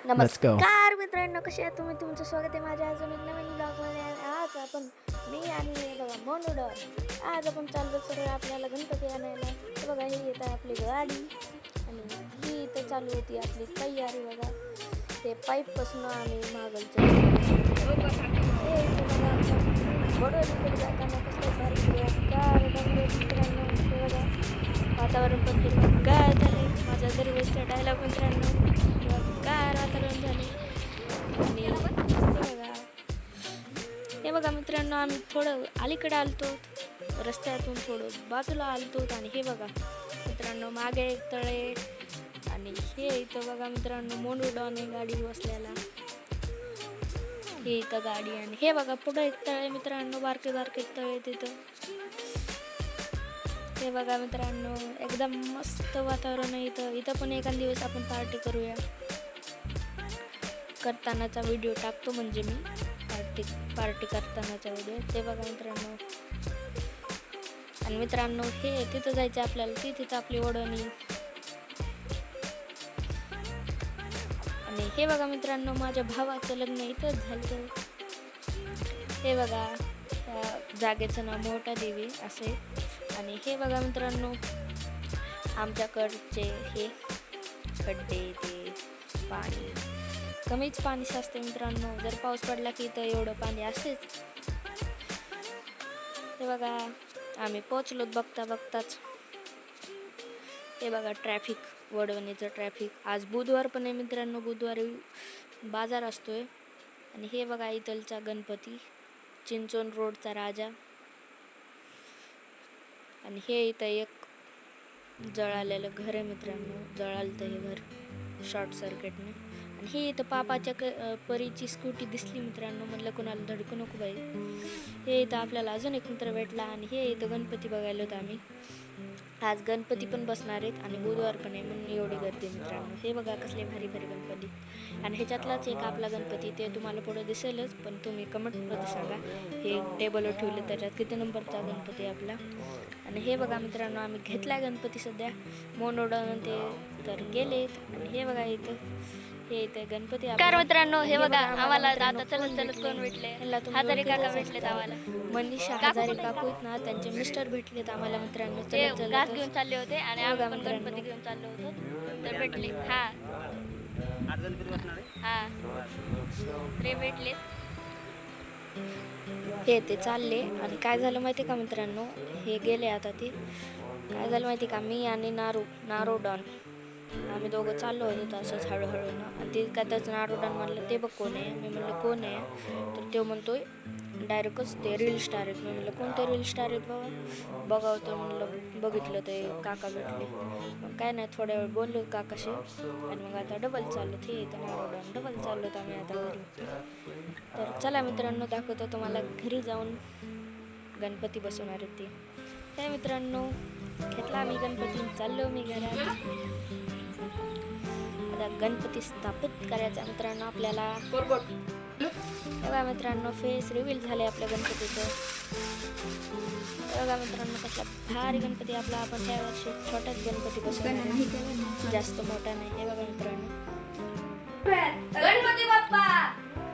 Let's go. नमस्कार मित्रांनो, कसे आहात तुम्ही? तुमचं स्वागत आहे माझ्या अजून एक नवीन ब्लॉगमध्ये. आज आपण मी आणि बघा मोनोडॉन आज आपण चाललो सर्व आपल्याला गणपती आणायला. तर बघा ही येत आहे आपली गाडी आणि ही इथं चालू होती आपली तयारी. बघा ते पाईपपासून आम्ही मागलचं हे इथं बघा वडोलीकडे जाताना कसलं भारी गार डोंगर मित्रांनो. हे बघा वातावरण पण हिरवंगार झाले. माझ्या दरवेळेसच्या डायलॉग मित्रांनो, गार वातावरण झाले. आणि हे बघा मित्रांनो, आम्ही थोडं अलीकडे आलतो, रस्त्यातून थोडं बाजूला आलतो. आणि हे बघा मित्रांनो, मागे एक तळे आणि हे इथं बघा मित्रांनो मोनोडॉन गाडी बसलेला. हे इथं गाडी आणि हे बघा पुढं एक तळे मित्रांनो, बारके बारके तळे तिथं. हे बघा मित्रांनो, एकदम मस्त वातावरण आहे इथं. इथं पण एखाद दिवस आपण पार्टी करूया. करतानाचा व्हिडिओ टाकतो, म्हणजे मी पार्टी करतानाचा व्हिडिओ. ते बघा मित्रांनो. आणि मित्रांनो हे तिथं जायचं आपल्याला, तिथं आपली वडवणी. आणि हे बघा मित्रांनो, माझ्या भावाचं लग्न इथंच झालं. हे बघा त्या जागेचं नाव मोठा देवी असे. आणि हे बघा मित्रांनो, आमच्याकडचे हे खड्डे, ते पाणी कमीच पाणी साचते मित्रांनो. जर पाऊस पडला की इथं एवढं पाणी असतेच. हे बघा आम्ही पोचलो बघताच. हे बघा ट्रॅफिक, वडवणीचं ट्रॅफिक. आज बुधवार पण आहे मित्रांनो, बुधवारी बाजार असतोय. आणि हे बघा इथलचा गणपती, चिंचोन रोडचा राजा. आणि हे इथं एक जळालेलं घर आहे मित्रांनो, जळालं हे घर शॉर्ट सर्किटने. आणि हे इथं पापाच्या परीची स्कूटी दिसली मित्रांनो, म्हटलं कोणाला धडकू नको बाई. हे इथं आपल्याला अजून एक मित्र भेटला. आणि हे इथं गणपती बघायला होतं आम्ही. आज गणपती पण बसणार आहेत आणि बुधवार पण आहे म्हणून एवढी गर्दी मित्रांनो. हे बघा कसले भारी भारी गणपती. आणि ह्याच्यातलाच एक आपला गणपती, ते तुम्हाला पुढं दिसेलच, पण तुम्ही कमेंटमध्ये सांगा हे टेबलवर ठेवले त्याच्यात किती नंबरचा गणपती आपला. आणि हे बघा मित्रांनो, आम्ही घेतला गणपती सध्या मोनोडॉन ते तर गेलेत. आणि हे बघा इथं हे इथे गणपती मित्रांनो. हे बघा आम्हाला आता चलत कोण भेटले, हजारे काका भेटलेत आम्हाला. मनीषा हजारे काकू आहेत ना, त्यांचे मिस्टर भेटलेत आम्हाला मित्रांनो. घास घेऊन चालले होते आणि आम्ही पण गणपती घेऊन चाललो होतो तर भेटले. हा ते भेटले. हे ते चालले. आणि काय झालं माहिती का मित्रांनो, हे गेले आता. ते काय झालं माहिती का, मी आणि नारोडॉन आम्ही दोघं चाललो होतो असंच हळूहळू ना. आणि ते काय त्याचं नारोडॉन म्हणलं, ते बघ कोण आहे. मी म्हणलं कोण आहे, तर तो म्हणतोय डायरेक्टच ते रील स्टार आहेत. मी म्हणलं कोणते रील स्टार आहेत बाबा, बघावं. म्हणलं बघितलं ते काका भेटले. मग काय नाही, थोड्या वेळ बोललो काकाशी. आणि मग आता डबल चाललो, हे इथं नारोडॉन डबल चाललो आम्ही आता घरी. तर चला मित्रांनो, दाखवतो तुम्हाला घरी जाऊन गणपती बसवणार आहेत ते. हे मित्रांनो, घेतला आम्ही गणपती, चाललो मी घरात. आता गणपती स्थापित करायचा मित्रांनो आपल्याला. बघा मित्रांनो, फेस रिव्हील झाले आपल्या गणपतीचं. बघा मित्रांनो, कसला भारी गणपती आपला. आपण ह्या वर्षी छोटाच गणपती बसवणार, जास्त मोठा नाही. हे बघा मित्रांनो, गणपती बाप्पा,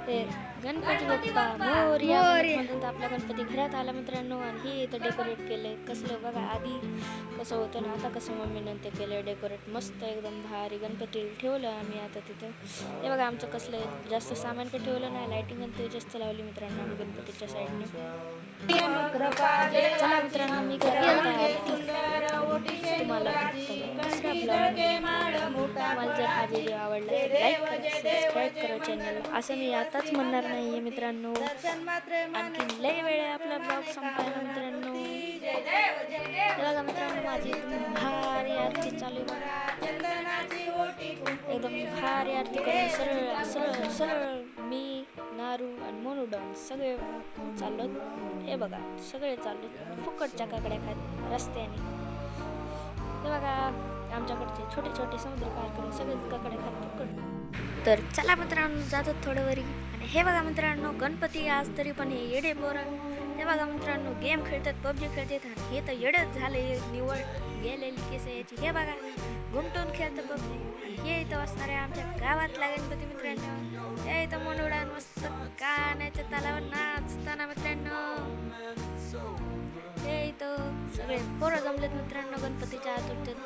हे गणपती बाप्पा मोरया म्हणून आपला गणपती घरात आला मित्रांनो. आणि हे इथं डेकोरेट केलंय कसलं बघा. आधी कसं होतं ना, आता कसं मम्मीनं ते केलं डेकोरेट मस्त एकदम भारी. गणपती ठेवलं आम्ही आता तिथं. हे बघा आमचं कसलं जास्त सामान काही ठेवलं नाही, लायटिंग आणि ते जास्त लावली मित्रांनो आम्ही गणपतीच्या साईडने. चला मित्रांनो, मी तुम्हाला जर हा व्हिडिओ आवडला तर लाईक करा, सबस्क्राईब करा चॅनलला. असं मी आताच म्हणणार नाही आहे मित्रांनो, आणखी लय वेळ आहे आपला ब्लॉग संपायला मित्रांनो. बघा मित्रांनो, माझी एकदम भारी आरती चालू आहे, एकदम भारी आरती करून सरळ सरळ सरळ मी, नारू आणि मोनोडॉन सगळे चाललो. हे बघा सगळे चाललो फुकटच्या काकड्या खात रस्त्याने. हे बघा आमच्याकडचे छोटे छोटे समुद्र पार करून सगळेच काकडे खात फुकट. तर चला मित्रांनो, जातात थोडं वरी आणि हे बघा मित्रांनो, गणपती आज तरी पण हे येडे पोरं हे बघा मित्रांनो गेम खेळतात, पबजी खेळतात. आणि हे तर येडच झाले, निवड गेलेली केस याची. हे बघा घुमटून खेळतं पबजी. आणि हे इथं असणार आहे आमच्या गावातला गणपती मित्रांनो. हे इथं मनोडान मस्त कानाच्या तालावर नाचताना मित्रांनो. हे इथं सगळे पोरं जमलेत मित्रांनो गणपतीच्या आतुरतेत.